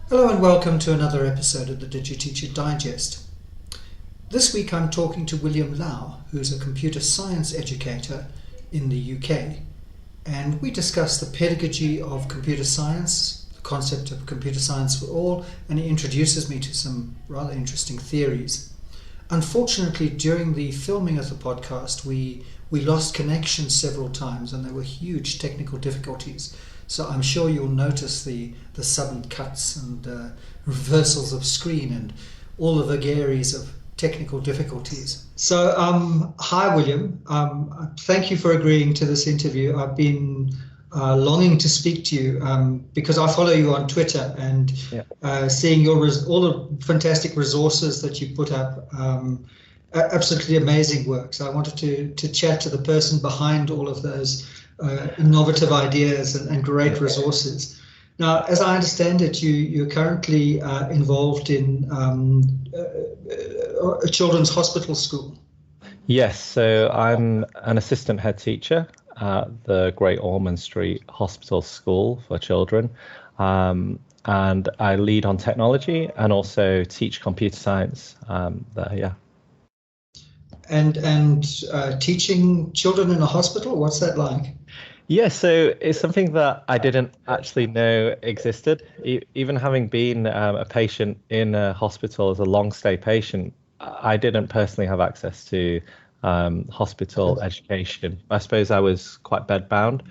Hello and welcome to another episode of the DigiTeacher Digest. This week I'm talking to William Lau, who's a computer science educator in the UK, and we discuss the pedagogy of computer science, the concept of computer science for all, and he introduces me to some rather interesting theories. Unfortunately, during the filming of the podcast, we lost connection several times and there were huge technical difficulties. So I'm sure you'll notice the sudden cuts and reversals of screen and all the vagaries of technical difficulties. So, hi William. Thank you for agreeing to this interview. I've been longing to speak to you because I follow you on Twitter and seeing all the fantastic resources that you put up. Absolutely amazing work. So I wanted to chat to the person behind all of those innovative ideas and great resources. Now, as I understand it, you're currently involved in a children's hospital school. Yes, so I'm an assistant head teacher at the Great Ormond Street Hospital School for Children. And I lead on technology and also teach computer science there, yeah. And teaching children in a hospital, what's that like? Yeah, so it's something that I didn't actually know existed. Even having been a patient in a hospital as a long stay patient, I didn't personally have access to hospital education. I suppose I was quite bedbound.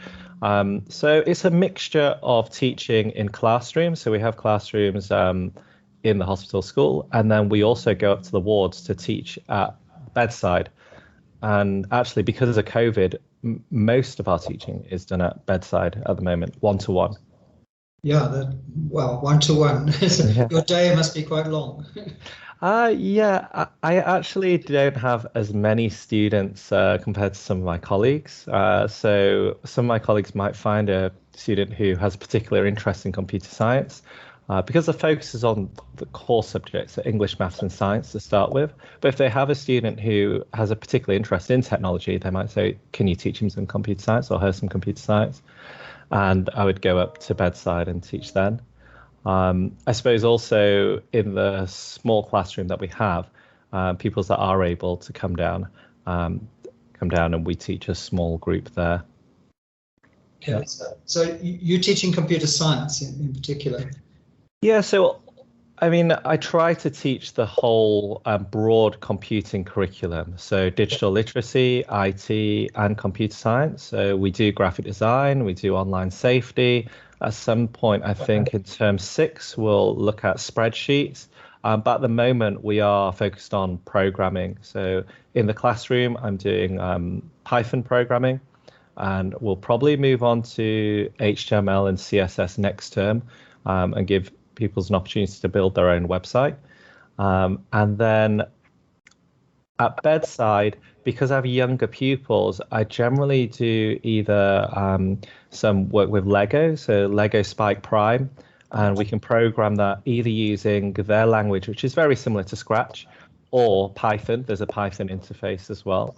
So it's a mixture of teaching in classrooms. So we have classrooms in the hospital school, and then we also go up to the wards to teach at bedside. And actually, because of COVID, most of our teaching is done at bedside at the moment, one-to-one. Yeah, one-to-one. Your day must be quite long. I actually don't have as many students compared to some of my colleagues. So some of my colleagues might find a student who has a particular interest in computer science because the focus is on the core subjects, so English, maths, and science to start with. But if they have a student who has a particular interest in technology, they might say, can you teach him some computer science or her some computer science? And I would go up to bedside and teach then. I suppose also in the small classroom that we have, pupils that are able to come down and we teach a small group there. Yeah. So you're teaching computer science in particular? Yeah, so I mean, I try to teach the whole broad computing curriculum. So digital literacy, IT, and computer science. So we do graphic design, we do online safety. At some point, I think in term 6, we'll look at spreadsheets. But at the moment, we are focused on programming. So in the classroom, I'm doing Python programming, and we'll probably move on to HTML and CSS next term and give pupils an opportunity to build their own website. And then at bedside, because I have younger pupils, I generally do either some work with Lego, so Lego Spike Prime, and we can program that either using their language, which is very similar to Scratch, or Python. There's a Python interface as well.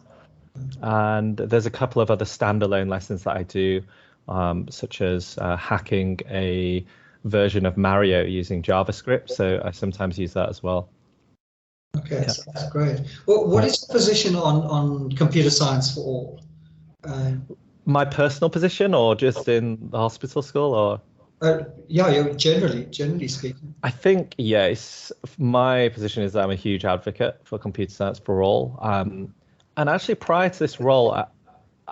And there's a couple of other standalone lessons that I do, such as hacking a version of Mario using JavaScript. So I sometimes use that as well. Okay, yeah. So that's great. Well, what is your position on computer science for all? My personal position, or just in the hospital school, or? Yeah, generally speaking. I think, yes, my position is that I'm a huge advocate for computer science for all. And actually, prior to this role,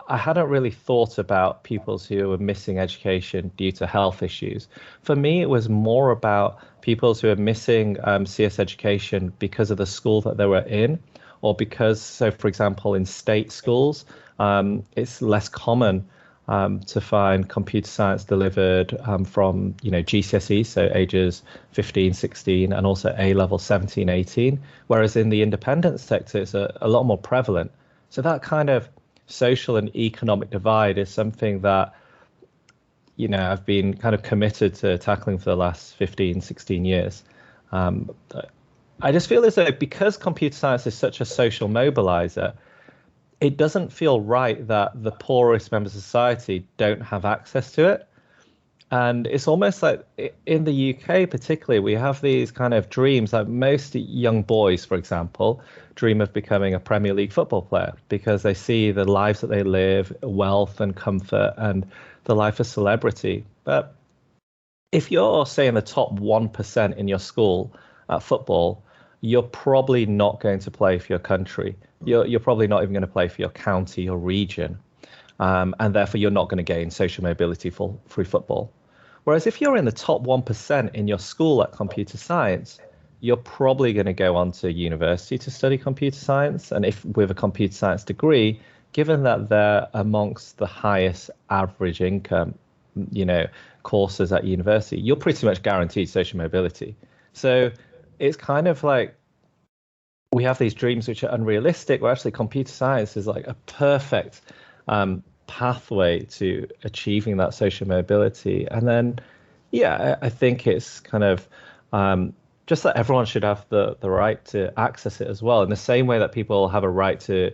I hadn't really thought about pupils who were missing education due to health issues. For me, it was more about pupils who are missing CS education because of the school that they were in, or because, so for example, in state schools, it's less common to find computer science delivered from, GCSE, so ages 15, 16, and also A-level 17, 18, whereas in the independent sector, it's a lot more prevalent. So that kind of social and economic divide is something that, I've been kind of committed to tackling for the last 15, 16 years. I just feel as though because computer science is such a social mobilizer, it doesn't feel right that the poorest members of society don't have access to it. And it's almost like in the UK, particularly, we have these kind of dreams. Like most young boys, for example, dream of becoming a Premier League football player because they see the lives that they live, wealth and comfort, and the life of celebrity. But if you're, say, in the top 1% in your school at football, you're probably not going to play for your country. You're probably not even going to play for your county or region. And therefore, you're not going to gain social mobility through football. Whereas if you're in the top 1% in your school at computer science, you're probably going to go on to university to study computer science. And if with a computer science degree, given that they're amongst the highest average income, courses at university, you're pretty much guaranteed social mobility. So it's kind of like we have these dreams which are unrealistic, where actually computer science is like a perfect pathway to achieving that social mobility. And then, yeah, I think it's kind of just that everyone should have the right to access it as well. In the same way that people have a right to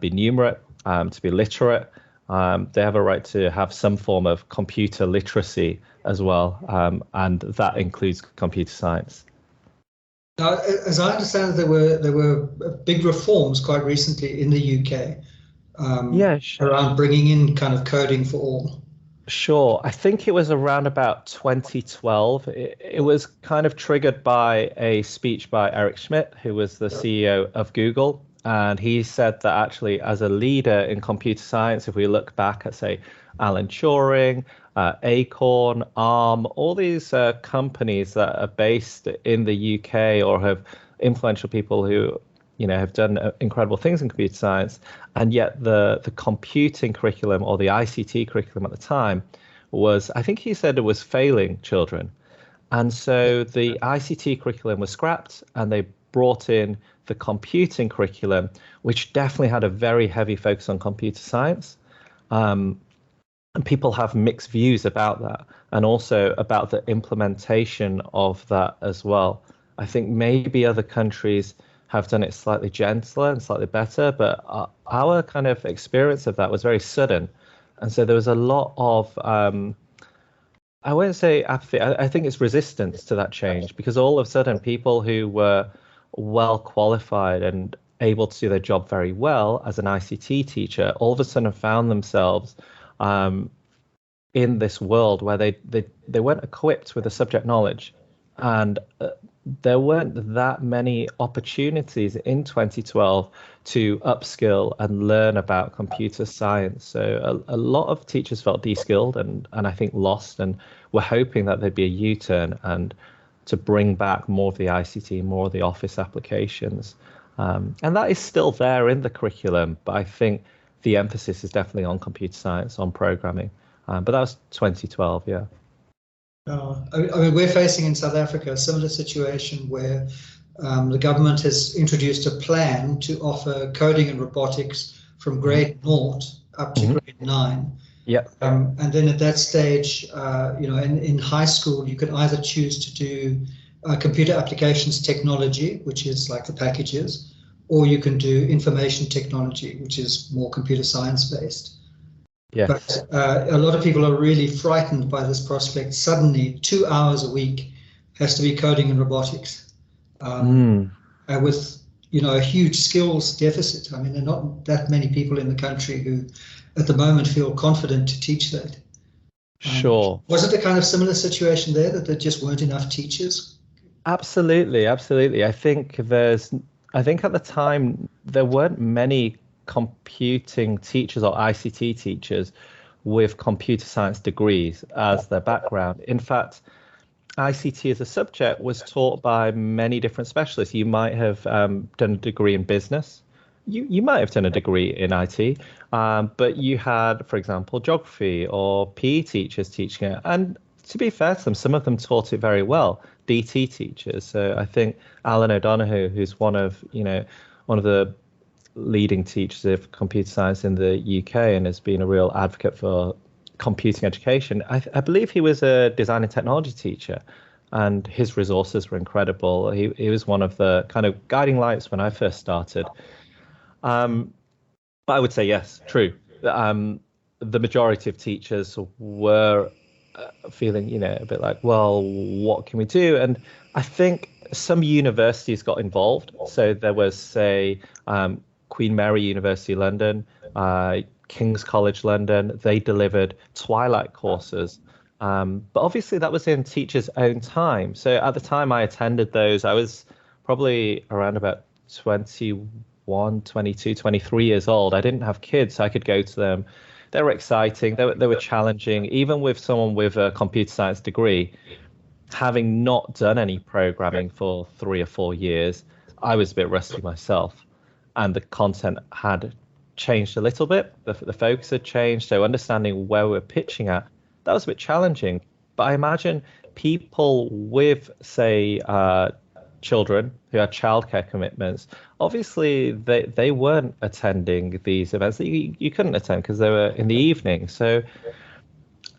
be numerate, to be literate, they have a right to have some form of computer literacy as well. And that includes computer science. Now, as I understand it, there were big reforms quite recently in the UK around bringing in kind of coding for all. Sure. I think it was around about 2012. It was kind of triggered by a speech by Eric Schmidt, who was the CEO of Google. And he said that actually, as a leader in computer science, if we look back at, say, Alan Turing, Acorn, ARM, all these companies that are based in the UK or have influential people who have done incredible things in computer science, and yet the computing curriculum or the ICT curriculum at the time was, I think he said, it was failing children. And so the ICT curriculum was scrapped and they brought in the computing curriculum, which definitely had a very heavy focus on computer science. And people have mixed views about that, and also about the implementation of that as well. I think maybe other countries have done it slightly gentler and slightly better, but our kind of experience of that was very sudden. And so there was a lot of, I won't say apathy, I think it's resistance to that change, because all of a sudden people who were well qualified and able to do their job very well as an ICT teacher, all of a sudden found themselves in this world where they weren't equipped with the subject knowledge. And there weren't that many opportunities in 2012 to upskill and learn about computer science. So a lot of teachers felt de-skilled and I think lost, and were hoping that there'd be a U-turn and to bring back more of the ICT, more of the Office applications. And that is still there in the curriculum, but I think the emphasis is definitely on computer science, on programming. But that was 2012, yeah. I mean, we're facing in South Africa a similar situation where the government has introduced a plan to offer coding and robotics from grade 0 up to grade 9. Yeah. And then at that stage, in high school, you could either choose to do computer applications technology, which is like the packages, or you can do information technology, which is more computer science based. Yes. But a lot of people are really frightened by this prospect. Suddenly, 2 hours a week has to be coding and robotics, with a huge skills deficit. I mean, there are not that many people in the country who, at the moment, feel confident to teach that. Sure. Was it a kind of similar situation there, that there just weren't enough teachers? Absolutely. I think at the time there weren't many computing teachers or ICT teachers with computer science degrees as their background. In fact, ICT as a subject was taught by many different specialists. You might have done a degree in business. You might have done a degree in IT, but you had, for example, geography or PE teachers teaching it. And to be fair to them, some of them taught it very well, DT teachers. So I think Alan O'Donoghue, who's one of the leading teachers of computer science in the UK and has been a real advocate for computing education. I believe he was a design and technology teacher, and his resources were incredible. He was one of the kind of guiding lights when I first started. But I would say, yes, true. The majority of teachers were feeling, a bit like, well, what can we do? And I think some universities got involved. So there was, say, Queen Mary University London, King's College London. They delivered Twilight courses. But obviously that was in teachers' own time. So at the time I attended those, I was probably around about 21, 22, 23 years old. I didn't have kids, so I could go to them. They were exciting. They were challenging. Even with someone with a computer science degree, having not done any programming for 3 or 4 years, I was a bit rusty myself. And the content had changed a little bit. The focus had changed. So understanding where we're pitching at, that was a bit challenging. But I imagine people with, say, children who had childcare commitments, obviously they weren't attending these events. You couldn't attend because they were in the evening. So,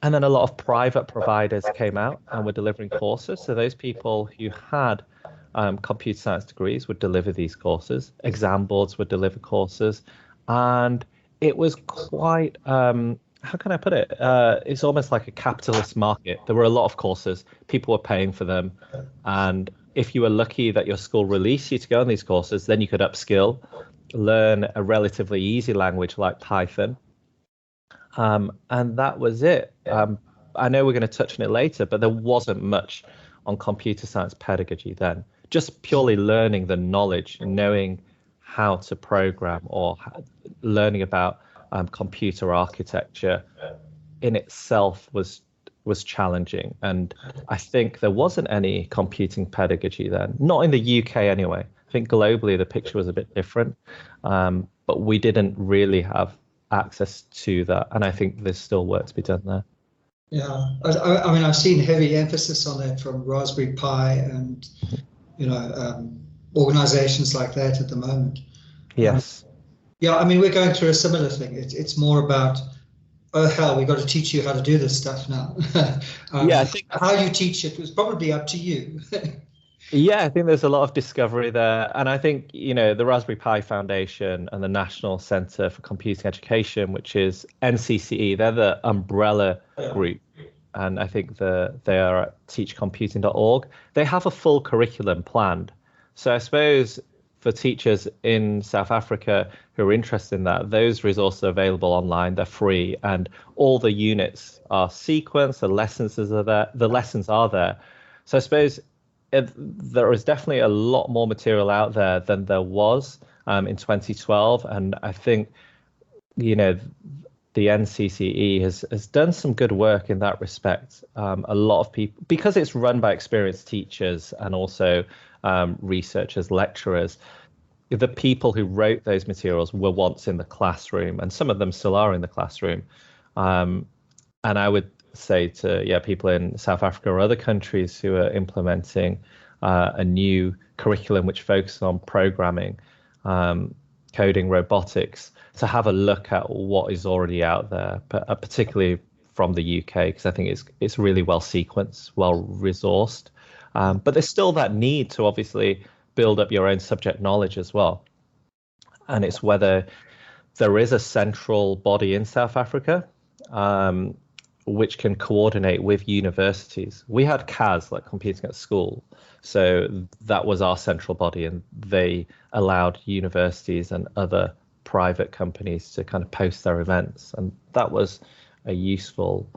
and then a lot of private providers came out and were delivering courses. So those people who had computer science degrees would deliver these courses. Exam boards would deliver courses. And it was quite, how can I put it? It's almost like a capitalist market. There were a lot of courses. People were paying for them. And if you were lucky that your school released you to go on these courses, then you could upskill, learn a relatively easy language like Python. And that was it. I know we're going to touch on it later, but there wasn't much on computer science pedagogy then. Just purely learning the knowledge, knowing how to program or learning about computer architecture in itself was challenging. And I think there wasn't any computing pedagogy then, not in the UK anyway. I think globally the picture was a bit different, but we didn't really have access to that. And I think there's still work to be done there. Yeah, I mean, I've seen heavy emphasis on that from Raspberry Pi and, organizations like that at the moment. Yes. Yeah, I mean, we're going through a similar thing. It's more about, oh hell, we've got to teach you how to do this stuff now. Yeah, I think how you teach it was probably up to you. Yeah, I think there's a lot of discovery there. And I think, the Raspberry Pi Foundation and the National Centre for Computing Education, which is NCCE, they're the umbrella group. And I think they are at teachcomputing.org. They have a full curriculum planned. So I suppose for teachers in South Africa who are interested in that, those resources are available online. They're free, and all the units are sequenced. The lessons are there. The lessons are there. So I suppose there is definitely a lot more material out there than there was in 2012, and I think the NCCE has done some good work in that respect. A lot of people, because it's run by experienced teachers and also researchers, lecturers, the people who wrote those materials were once in the classroom, and some of them still are in the classroom. And I would say to people in South Africa or other countries who are implementing a new curriculum which focuses on programming, coding, robotics, to have a look at what is already out there, particularly from the UK, because I think it's really well sequenced, well resourced. But there's still that need to obviously build up your own subject knowledge as well. And it's whether there is a central body in South Africa which can coordinate with universities. We had CAS, like Computing at School. So that was our central body, and they allowed universities and other private companies to kind of post their events. And that was a useful,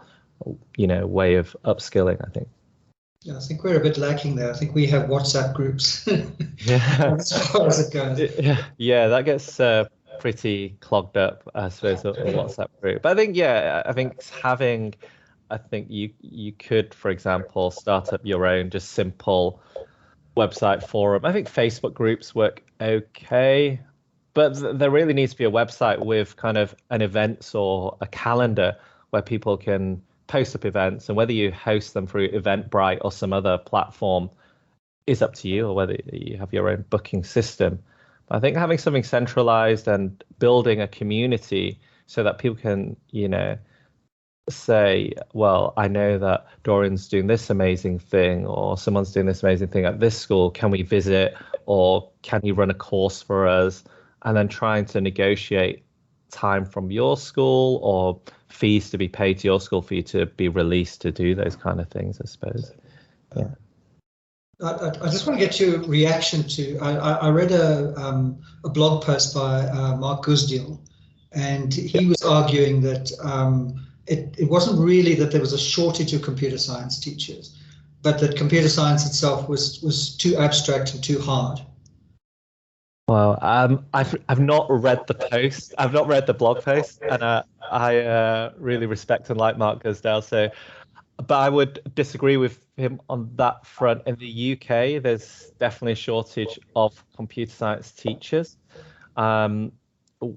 way of upskilling, I think. Yeah, I think we're a bit lacking there. I think we have WhatsApp groups. Yeah. As far as it goes. Yeah, that gets pretty clogged up, I suppose, a WhatsApp group. But I think you could, for example, start up your own just simple website forum. I think Facebook groups work okay, but there really needs to be a website with kind of an events or a calendar where people can post up events, and whether you host them through Eventbrite or some other platform is up to you, or whether you have your own booking system. I think having something centralized and building a community so that people can, say, well, I know that Dorian's doing this amazing thing, or someone's doing this amazing thing at this school. Can we visit, or can you run a course for us? And then trying to negotiate time from your school or fees to be paid to your school for you to be released to do those kind of things, I suppose. Yeah. I just want to get your reaction to. I read a blog post by Mark Gusdeel, and he was arguing that it wasn't really that there was a shortage of computer science teachers, but that computer science itself was too abstract and too hard. Well, I've not read the post. I've not read the blog post, and I really respect and like Mark Gusdale. So, but I would disagree with him on that front. In the UK, there's definitely a shortage of computer science teachers.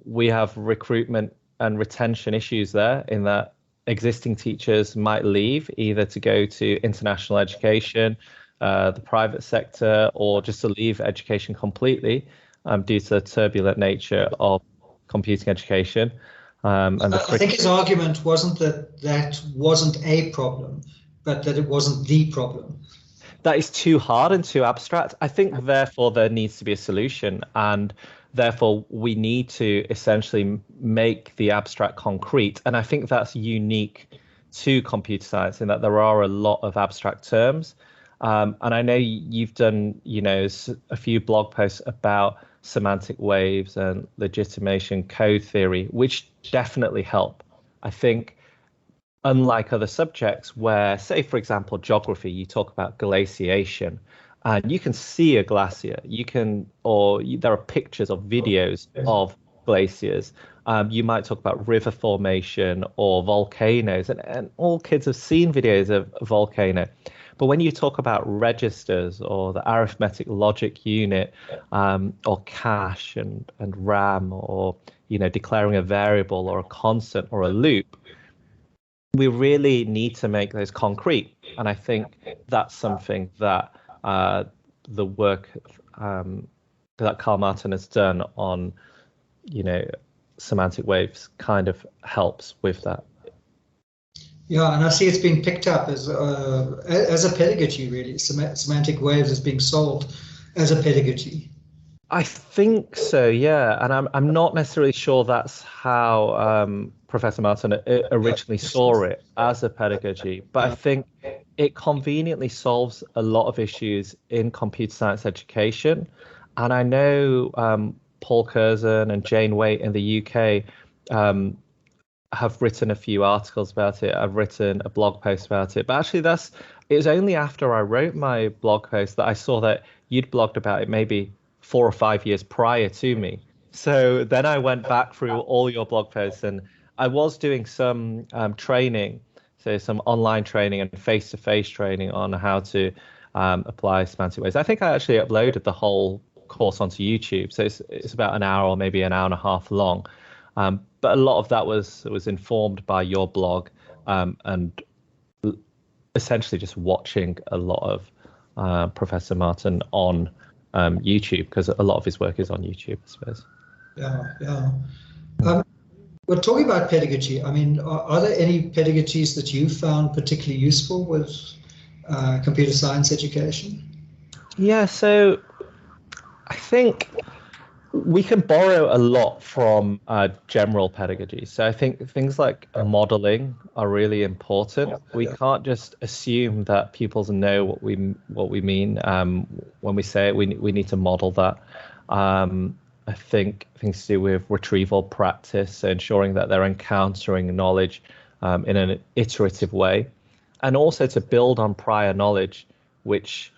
We have recruitment and retention issues there, in that existing teachers might leave either to go to international education, the private sector, or just to leave education completely. Due to the turbulent nature of computing education. And I think his argument wasn't that wasn't a problem, but that it wasn't the problem. That is too hard and too abstract. I think, therefore, there needs to be a solution, and therefore we need to essentially make the abstract concrete. And I think that's unique to computer science, in that there are a lot of abstract terms. And I know you've done, a few blog posts about semantic waves and legitimation code theory, which definitely help. I think, unlike other subjects where, say, for example, geography, you talk about glaciation, and you can see a glacier, there are pictures or videos of glaciers. You might talk about river formation or volcanoes, and all kids have seen videos of a volcano. But when you talk about registers or the arithmetic logic unit, or cache and RAM, or declaring a variable or a constant or a loop, we really need to make those concrete. And I think that's something that the work that Carl Martin has done on semantic waves kind of helps with that. Yeah, and I see it's being picked up as a pedagogy, really. Semantic waves is being sold as a pedagogy. I think so, yeah. And I'm not necessarily sure that's how Professor Martin originally saw it, as a pedagogy. But I think it conveniently solves a lot of issues in computer science education. And I know Paul Curzon and Jane Waite in the UK have written a few articles about it. I've written a blog post about it. But actually, it was only after I wrote my blog post that I saw that you'd blogged about it maybe 4 or 5 years prior to me. So then I went back through all your blog posts, and I was doing some training, so some online training and face-to-face training on how to apply semantic waves. I think I actually uploaded the whole course onto YouTube, so it's about an hour or maybe an hour and a half long. But a lot of that was informed by your blog, and essentially just watching a lot of Professor Martin on YouTube, because a lot of his work is on YouTube, I suppose. Yeah. We're talking about pedagogy. I mean, are there any pedagogies that you found particularly useful with computer science education? Yeah, so I think we can borrow a lot from general pedagogy. So I think things like modeling are really important. We can't just assume that pupils know what we mean when we say it. We need to model that. I think things to do with retrieval practice, so ensuring that they're encountering knowledge in an iterative way, and also to build on prior knowledge, which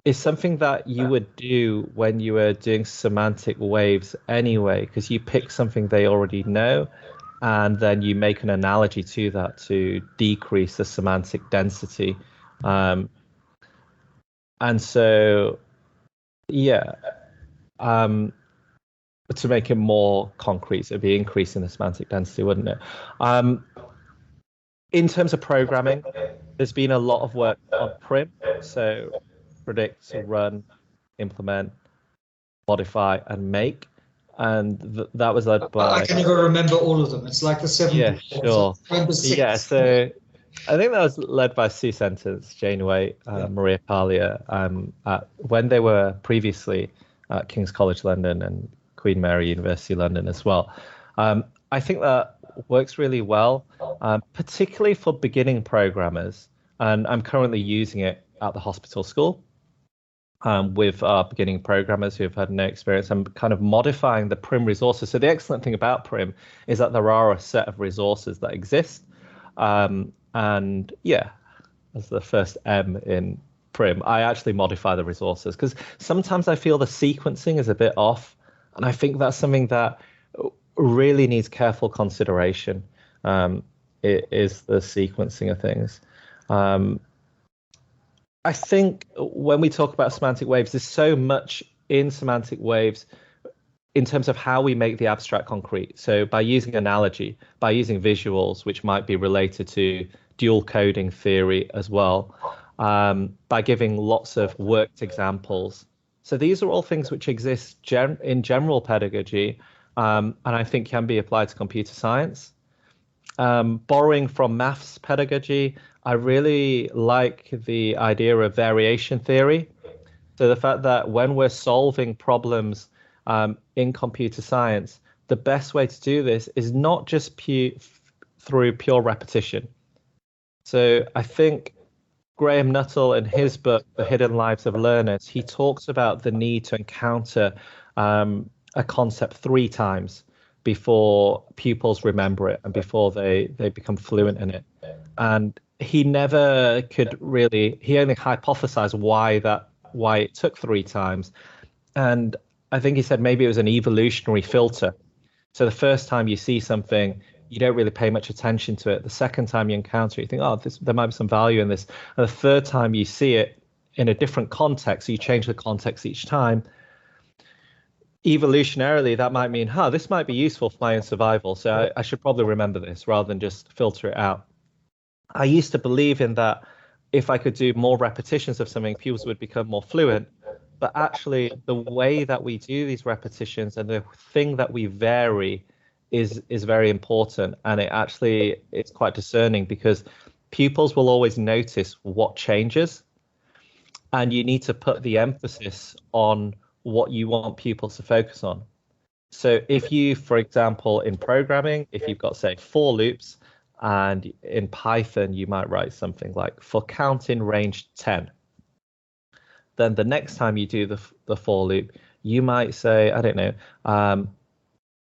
is something that you would do when you were doing semantic waves anyway, because you pick something they already know, and then you make an analogy to that to decrease the semantic density. And so, to make it more concrete, so it'd be increasing the semantic density, wouldn't it? In terms of programming, there's been a lot of work on PRIM, so predict, run, implement, modify, and make, and that was led by. I can never remember all of them. It's like the 7. Yeah, sure. Yeah, so I think that was led by Sue Sentence, Jane Waite, Maria Paglia, when they were previously at King's College London and Queen Mary University London as well. I think that works really well, particularly for beginning programmers. And I'm currently using it at the hospital school with our beginning programmers who have had no experience. I'm kind of modifying the Prim resources. So the excellent thing about Prim is that there are a set of resources that exist. And yeah, as the first M in Prim, I actually modify the resources because sometimes I feel the sequencing is a bit off. And I think that's something that really needs careful consideration. It is the sequencing of things. I think when we talk about semantic waves, there's so much in semantic waves in terms of how we make the abstract concrete. So by using analogy, by using visuals, which might be related to dual coding theory as well, by giving lots of worked examples. So these are all things which exist in general pedagogy, and I think can be applied to computer science. Borrowing from maths pedagogy, I really like the idea of variation theory. So the fact that when we're solving problems in computer science, the best way to do this is not just through pure repetition. So I think Graham Nuttall, in his book, The Hidden Lives of Learners, he talks about the need to encounter a concept 3 times before pupils remember it and before they become fluent in it. And he never could really, he only hypothesized why it took 3 times. And I think he said maybe it was an evolutionary filter. So the first time you see something, you don't really pay much attention to it. The second time you encounter it, you think, oh, there might be some value in this. And the third time you see it in a different context, so you change the context each time. Evolutionarily, that might mean, this might be useful for my own survival. So I should probably remember this rather than just filter it out. I used to believe in that if I could do more repetitions of something, pupils would become more fluent. But actually, the way that we do these repetitions and the thing that we vary is very important. And it's quite discerning because pupils will always notice what changes. And you need to put the emphasis on what you want pupils to focus on. So if you, for example, in programming, if you've got, say, for loops, and in Python, you might write something like for count in range 10. Then the next time you do the for loop, you might say, I don't know,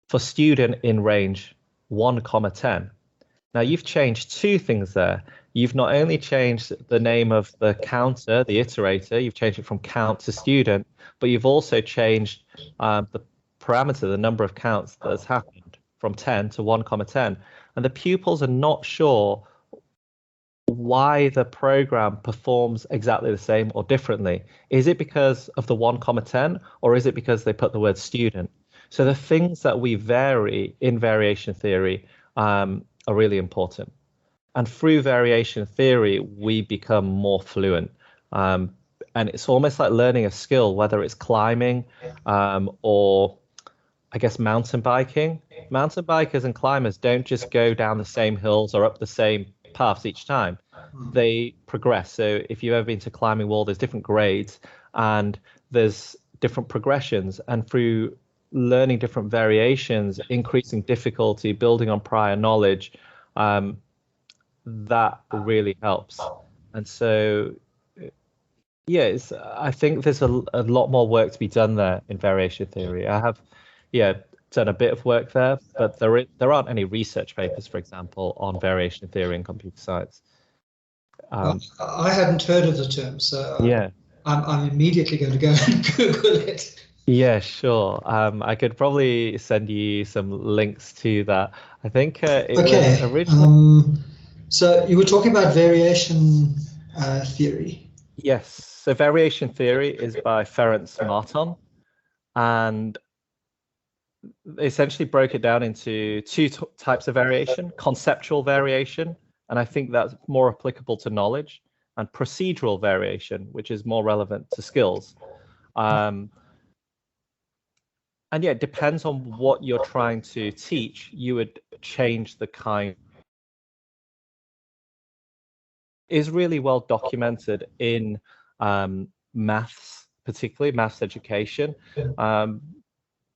for student in range 1, 10. Now you've changed 2 things there. You've not only changed the name of the counter, the iterator, you've changed it from count to student, but you've also changed the parameter, the number of counts that has happened from 10 to 1, 10. And the pupils are not sure why the program performs exactly the same or differently. Is it because of the 1, 10, or is it because they put the word student? So the things that we vary in variation theory are really important. And through variation theory, we become more fluent. And it's almost like learning a skill, whether it's climbing or, I guess, mountain biking. Mountain bikers and climbers don't just go down the same hills or up the same paths each time. They progress. So if you've ever been to climbing wall, there's different grades and there's different progressions. And through learning different variations, increasing difficulty, building on prior knowledge, that really helps. And so, yeah, I think there's a lot more work to be done there in variation theory. I have, done a bit of work there, but there aren't any research papers, for example, on variation theory in computer science. I hadn't heard of the term, so yeah, I'm immediately going to go and Google it. Yeah, sure. I could probably send you some links to that. I think it was originally. So you were talking about variation theory. Yes. So variation theory is by Ferenc Marton, and they essentially broke it down into 2 types of variation: conceptual variation, and I think that's more applicable to knowledge, and procedural variation, which is more relevant to skills. And yeah, it depends on what you're trying to teach. You would change the kind. Is really well documented in maths, particularly maths education.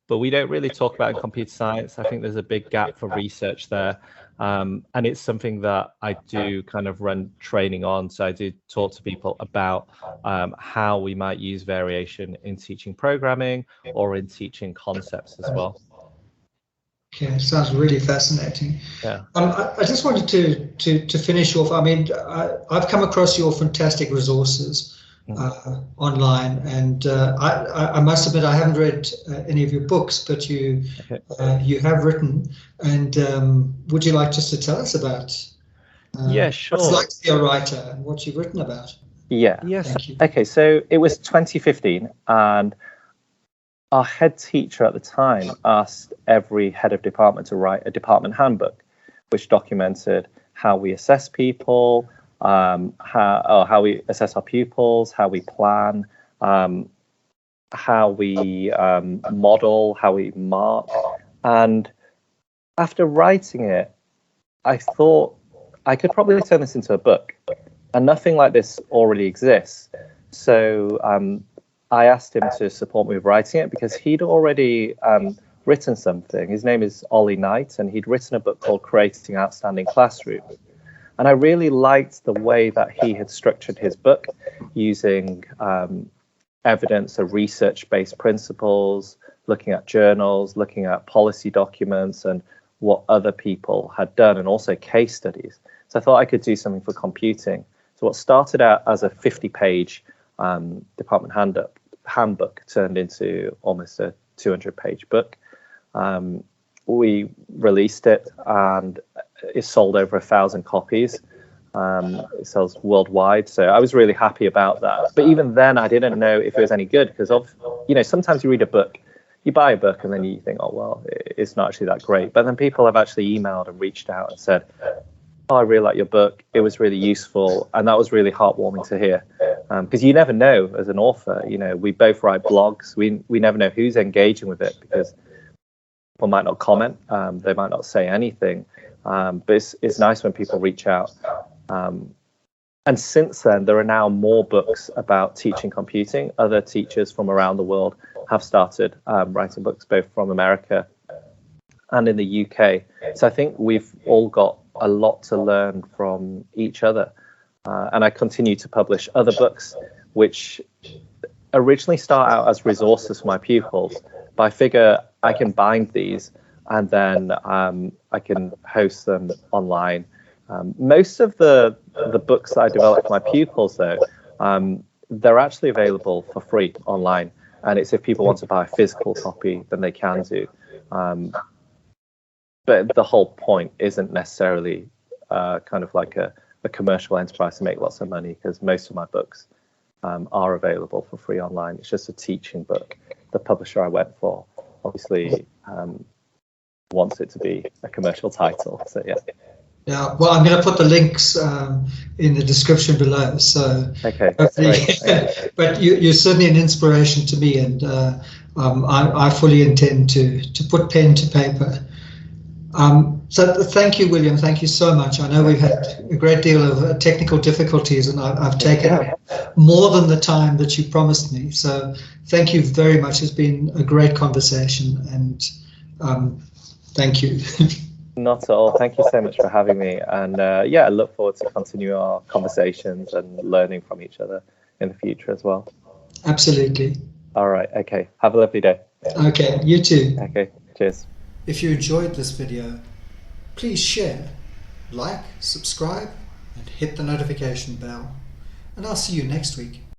but we don't really talk about in computer science. I think there's a big gap for research there. And it's something that I do kind of run training on. So I do talk to people about how we might use variation in teaching programming or in teaching concepts as well. Okay, sounds really fascinating. Yeah. I just wanted to finish off. I mean, I've come across your fantastic resources online, and I must admit I haven't read any of your books, but you have written. And would you like just to tell us about yeah, sure. what it's like to be a writer and what you've written about? Yeah. Yes. Okay, so it was 2015, and our head teacher at the time asked every head of department to write a department handbook, which documented how we assess people, how we assess our pupils, how we plan, how we model, how we mark. And after writing it, I thought I could probably turn this into a book, and nothing like this already exists. So I asked him to support me with writing it because he'd already written something. His name is Ollie Knight, and he'd written a book called Creating Outstanding Classrooms. And I really liked the way that he had structured his book using evidence or research-based principles, looking at journals, looking at policy documents and what other people had done, and also case studies. So I thought I could do something for computing. So what started out as a 50-page department handbook turned into almost a 200-page book. We released it, and it sold over 1,000 copies. It sells worldwide, so I was really happy about that. But even then, I didn't know if it was any good because sometimes you read a book, you buy a book, and then you think, oh well, it's not actually that great. But then people have actually emailed and reached out and said, oh, I really like your book. It was really useful, and that was really heartwarming to hear. Because you never know as an author. We both write blogs. We never know who's engaging with it because people might not comment. They might not say anything. But it's nice when people reach out. And since then, there are now more books about teaching computing. Other teachers from around the world have started writing books, both from America and in the UK. So I think we've all got a lot to learn from each other. And I continue to publish other books, which originally start out as resources for my pupils. But I figure I can bind these, and then I can host them online. Most of the books that I develop for my pupils, though, they're actually available for free online. And it's if people want to buy a physical copy, then they can do. But the whole point isn't necessarily kind of like a commercial enterprise to make lots of money, because most of my books are available for free online. It's just a teaching book. The publisher I went for obviously wants it to be a commercial title. So yeah. Yeah, well, I'm going to put the links in the description below. So okay, but you're certainly an inspiration to me, and I fully intend to put pen to paper. So thank you, William. Thank you so much. I know we've had a great deal of technical difficulties, and I've taken more than the time that you promised me. So thank you very much. It's been a great conversation, and thank you. Not at all. Thank you so much for having me. And I look forward to continue our conversations and learning from each other in the future as well. Absolutely. All right. Okay. Have a lovely day. Okay. You too. Okay. Cheers. If you enjoyed this video, please share, like, subscribe, and hit the notification bell. And I'll see you next week.